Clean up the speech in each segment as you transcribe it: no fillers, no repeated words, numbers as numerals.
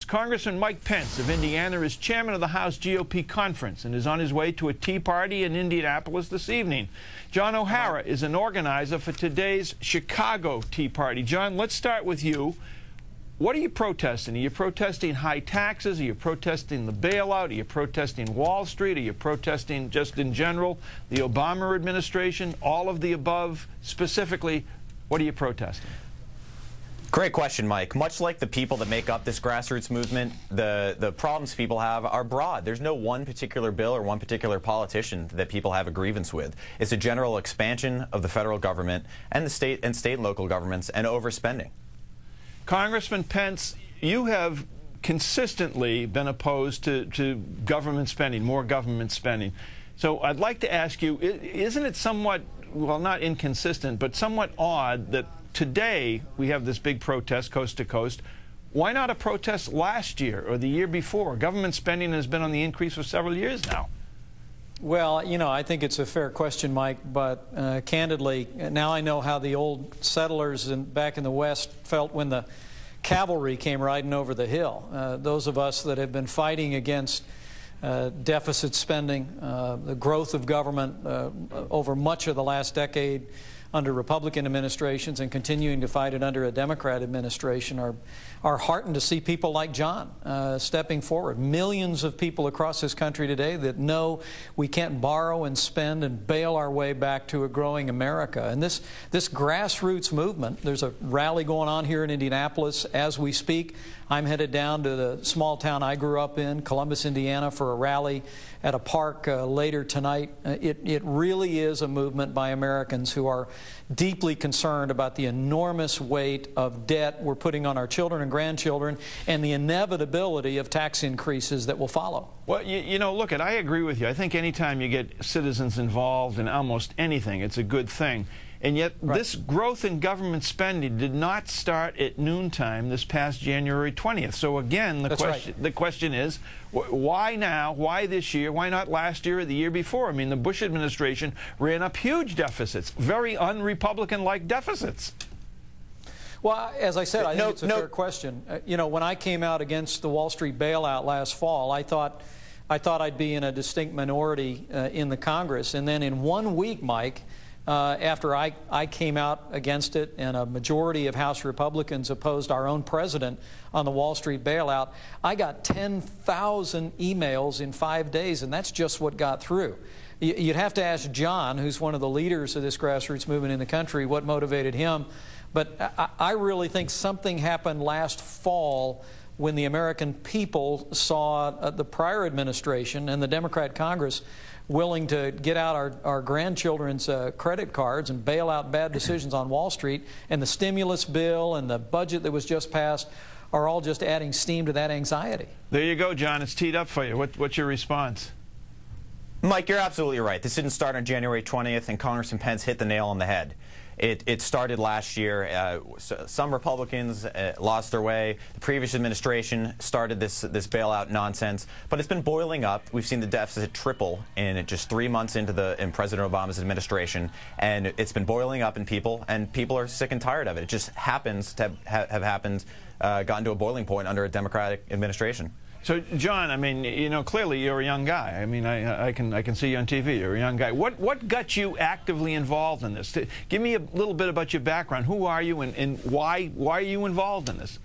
Congressman Mike Pence of Indiana is chairman of the House GOP conference and is on his way to a Tea Party in Indianapolis this evening. John O'Hara is an organizer for today's Chicago Tea Party. John, let's start with you. What are you protesting? Are you protesting high taxes? Are you protesting the bailout? Are you protesting Wall Street? Are you protesting just in general the Obama administration? All of the above? Specifically, what are you protesting? Great question, Mike. Much like the people that make up this grassroots movement, the problems people have are broad. There's no one particular bill or one particular politician that people have a grievance with. It's a general expansion of the federal government and the state and local governments and overspending. Congressman Pence, you have consistently been opposed to government spending, more government spending. So I'd like to ask you, isn't it somewhat, well, not inconsistent, but somewhat odd that today we have this big protest coast to coast? Why not a protest last year or the year before? Government spending has been on the increase for several years now. Well, you know, I think it's a fair question, Mike, but candidly, now I know how the old settlers back in the West felt when the cavalry came riding over the hill. Those of us that have been fighting against deficit spending, the growth of government over much of the last decade under Republican administrations and continuing to fight it under a Democrat administration are heartened to see people like John stepping forward. Millions of people across this country today that know we can't borrow and spend and bail our way back to a growing America. And this grassroots movement, there's a rally going on here in Indianapolis as we speak. I'm headed down to the small town I grew up in, Columbus, Indiana, for a rally at a park later tonight. It really is a movement by Americans who are deeply concerned about the enormous weight of debt we're putting on our children and grandchildren and the inevitability of tax increases that will follow. Well, you know, look, I agree with you. I think anytime you get citizens involved in almost anything, it's a good thing. And yet this growth in government spending did not start at noontime this past January 20th. So again, the question is, why now? Why this year? Why not last year or the year before? I mean, the Bush administration ran up huge deficits, very un-Republican-like deficits. Well, as I said, I think it's a fair question. You know, when I came out against the Wall Street bailout last fall, I thought I'd be in a distinct minority in the Congress. And then in 1 week, Mike, after I came out against it and a majority of House Republicans opposed our own president on the Wall Street bailout, I got 10,000 emails in 5 days, and that's just what got through. You'd have to ask John, who's one of the leaders of this grassroots movement in the country, what motivated him. But I really think something happened last fall when the American people saw the prior administration and the Democrat Congress willing to get out our grandchildren's credit cards and bail out bad decisions on Wall Street, and the stimulus bill and the budget that was just passed are all just adding steam to that anxiety. There you go, John. It's teed up for you. What's your response? Mike, you're absolutely right. This didn't start on January 20th, and Congressman Pence hit the nail on the head. It started last year. Some Republicans lost their way. The previous administration started this bailout nonsense, but it's been boiling up. We've seen the deficit triple in just 3 months into President Obama's administration, and it's been boiling up in people, and people are sick and tired of it. It just happens to have happened, gotten to a boiling point under a Democratic administration. So, John, I mean, you know, clearly you're a young guy. I mean, I can see you on TV. You're a young guy. What got you actively involved in this? Give me a little bit about your background. Who are you, and why are you involved in this?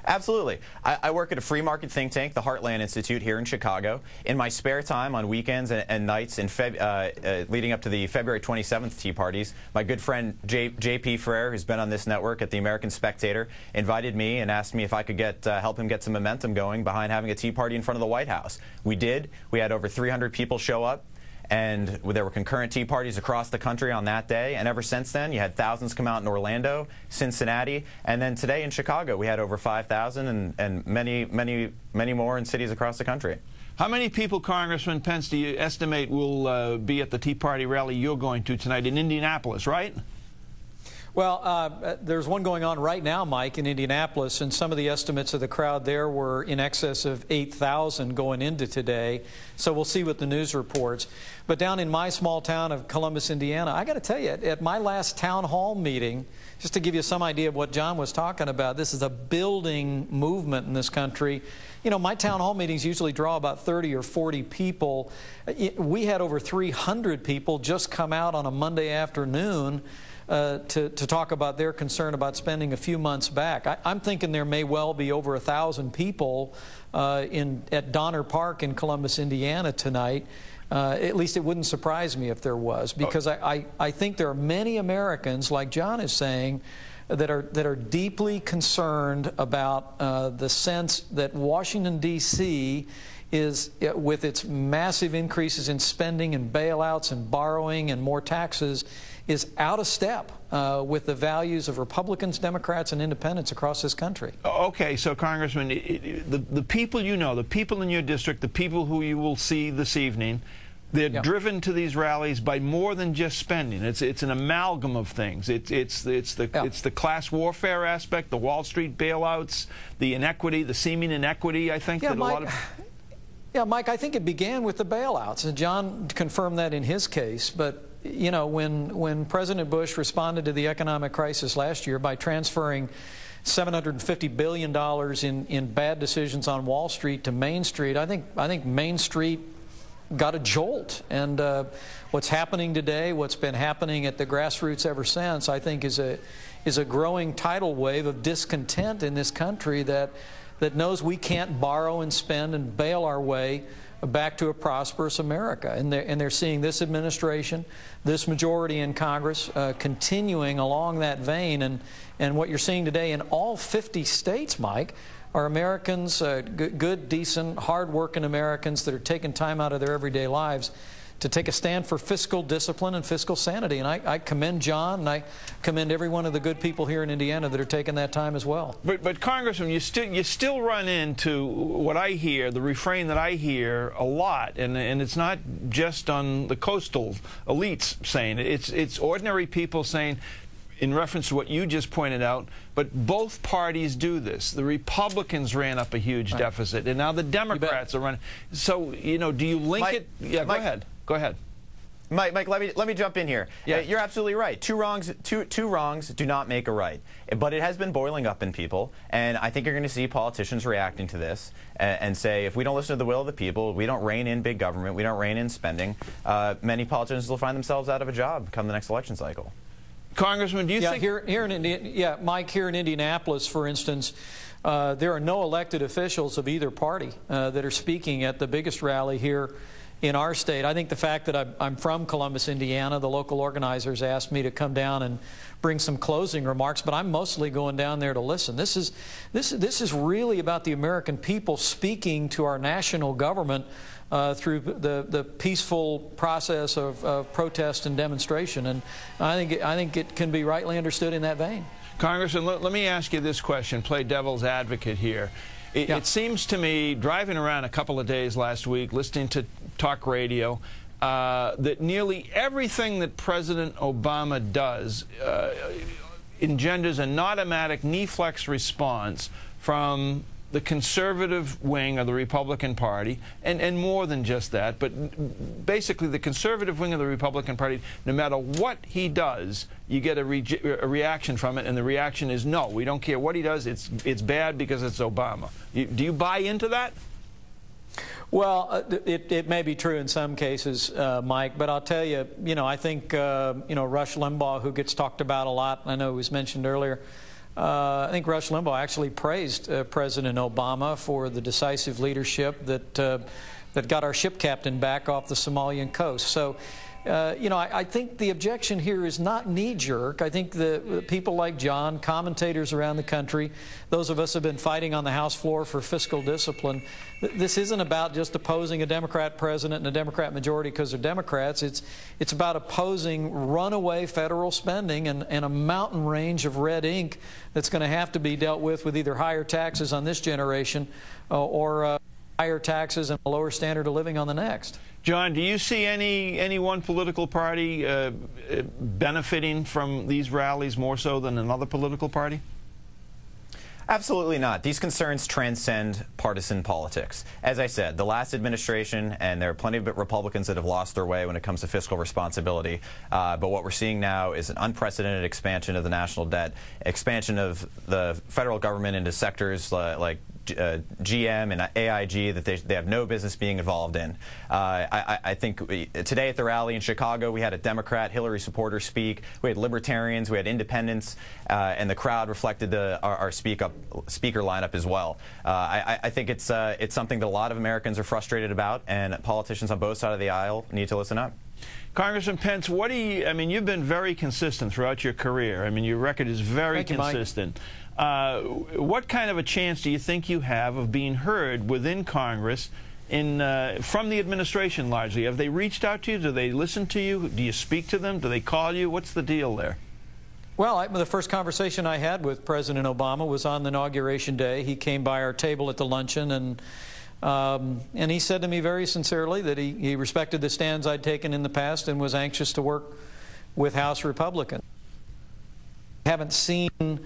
Absolutely. I work at a free market think tank, the Heartland Institute here in Chicago. In my spare time on weekends and nights leading up to the February 27th Tea Parties, my good friend J.P. Ferrer, who's been on this network at the American Spectator, invited me and asked me if I could help him get some momentum going behind having a tea party in front of the White House. We did. We had over 300 people show up. And there were concurrent tea parties across the country on that day. And ever since then, you had thousands come out in Orlando, Cincinnati, and then today in Chicago, we had over 5,000 and many more in cities across the country. How many people, Congressman Pence, do you estimate will be at the Tea Party rally you're going to tonight in Indianapolis, right? Well, there's one going on right now, Mike, in Indianapolis, and some of the estimates of the crowd there were in excess of 8,000 going into today. So we'll see what the news reports. But down in my small town of Columbus, Indiana, I got to tell you, at my last town hall meeting, just to give you some idea of what John was talking about, this is a building movement in this country. You know, my town hall meetings usually draw about 30 or 40 people. We had over 300 people just come out on a Monday afternoon to talk about their concern about spending a few months back. I'm thinking there may well be over 1,000 people at Donner Park in Columbus, Indiana tonight. At least it wouldn't surprise me if there was, because I think there are many Americans, like John is saying, that are deeply concerned about the sense that Washington, D.C. is, with its massive increases in spending and bailouts and borrowing and more taxes, is out of step with the values of Republicans, Democrats, and independents across this country. Okay, so Congressman, the people you know, the people in your district, the people who you will see this evening, they're driven to these rallies by more than just spending. It's an amalgam of things. It's the class warfare aspect, the Wall Street bailouts, the inequity, the seeming inequity. I think that Mike, a lot of. Yeah, Mike, I think it began with the bailouts, and John confirmed that in his case. But you know, when President Bush responded to the economic crisis last year by transferring $750 billion in bad decisions on Wall Street to Main Street, I think Main Street got a jolt. And what's happening today, what's been happening at the grassroots ever since, I think is a growing tidal wave of discontent in this country that knows we can't borrow and spend and bail our way back to a prosperous America. And they're seeing this administration, this majority in Congress, continuing along that vein. And what you're seeing today in all 50 states, Mike, are Americans, good, decent, hard-working Americans that are taking time out of their everyday lives to take a stand for fiscal discipline and fiscal sanity. And I commend John, and I commend every one of the good people here in Indiana that are taking that time as well. But Congressman, you still run into what I hear, the refrain that I hear a lot, and it's not just on the coastal elites saying it. It's ordinary people saying, in reference to what you just pointed out, but both parties do this. The Republicans ran up a huge deficit, and now the Democrats are running. So, you know, do you link it? Yeah, go ahead. Go ahead. Mike, let me jump in here. Yeah. You're absolutely right. Two wrongs do not make a right. But it has been boiling up in people, and I think you're going to see politicians reacting to this and say, if we don't listen to the will of the people, we don't rein in big government, we don't rein in spending, many politicians will find themselves out of a job come the next election cycle. Congressman, do you think... Mike, here in Indianapolis, for instance, there are no elected officials of either party that are speaking at the biggest rally here in our state. I think the fact that I'm from Columbus, Indiana, the local organizers asked me to come down and bring some closing remarks, but I'm mostly going down there to listen. This is really about the American people speaking to our national government through the peaceful process of protest and demonstration, and I think it can be rightly understood in that vein. Congressman, let me ask you this question, play devil's advocate here. It seems to me, driving around a couple of days last week, listening to talk radio, that nearly everything that President Obama does engenders an automatic knee-flex response from the conservative wing of the Republican Party, and more than just that, but basically the conservative wing of the Republican Party, no matter what he does, you get a reaction from it, and the reaction is no, we don't care what he does, it's bad because it's Obama. Do you buy into that? Well, it may be true in some cases, Mike, but I'll tell you, I think, Rush Limbaugh, who gets talked about a lot, I know it was mentioned earlier, I think Rush Limbaugh actually praised President Obama for the decisive leadership that got our ship captain back off the Somalian coast. So, I think the objection here is not knee-jerk. I think the people like John, commentators around the country, those of us who have been fighting on the House floor for fiscal discipline, this isn't about just opposing a Democrat president and a Democrat majority because they're Democrats. It's about opposing runaway federal spending and a mountain range of red ink that's going to have to be dealt with either higher taxes on this generation or higher taxes and a lower standard of living on the next. John, do you see any one political party benefiting from these rallies more so than another political party? Absolutely not. These concerns transcend partisan politics. As I said, the last administration, and there are plenty of Republicans that have lost their way when it comes to fiscal responsibility, but what we're seeing now is an unprecedented expansion of the national debt, expansion of the federal government into sectors like GM and AIG that they have no business being involved in. I think today at the rally in Chicago, we had a Democrat Hillary supporter speak. We had libertarians, we had independents, and the crowd reflected our speaker lineup as well. I think it's something that a lot of Americans are frustrated about, and politicians on both sides of the aisle need to listen up. Congressman Pence, I mean, you've been very consistent throughout your career. I mean, your record is very consistent. What kind of a chance do you think you have of being heard within Congress from the administration largely? Have they reached out to you? Do they listen to you? Do you speak to them? Do they call you? What's the deal there? Well, the first conversation I had with President Obama was on the inauguration day. He came by our table at the luncheon, and he said to me very sincerely that he respected the stands I'd taken in the past and was anxious to work with House Republicans. I haven't seen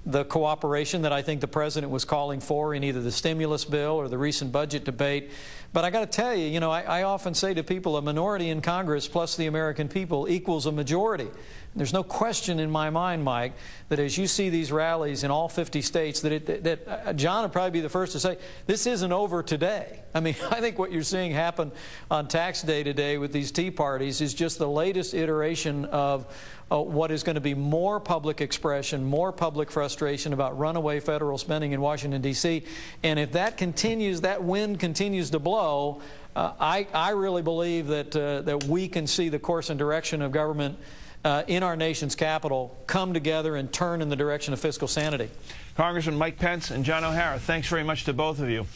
the cooperation that I think the President was calling for in either the stimulus bill or the recent budget debate. But I got to tell you, I often say to people, a minority in Congress plus the American people equals a majority. There's no question in my mind, Mike, that as you see these rallies in all 50 states, that John would probably be the first to say, this isn't over today. I mean, I think what you're seeing happen on tax day today with these Tea Parties is just the latest iteration of what is going to be more public expression, more public frustration about runaway federal spending in Washington, D.C. And if that continues, that wind continues to blow, I really believe that we can see the course and direction of government in our nation's capital come together and turn in the direction of fiscal sanity. Congressman Mike Pence and John O'Hara, thanks very much to both of you.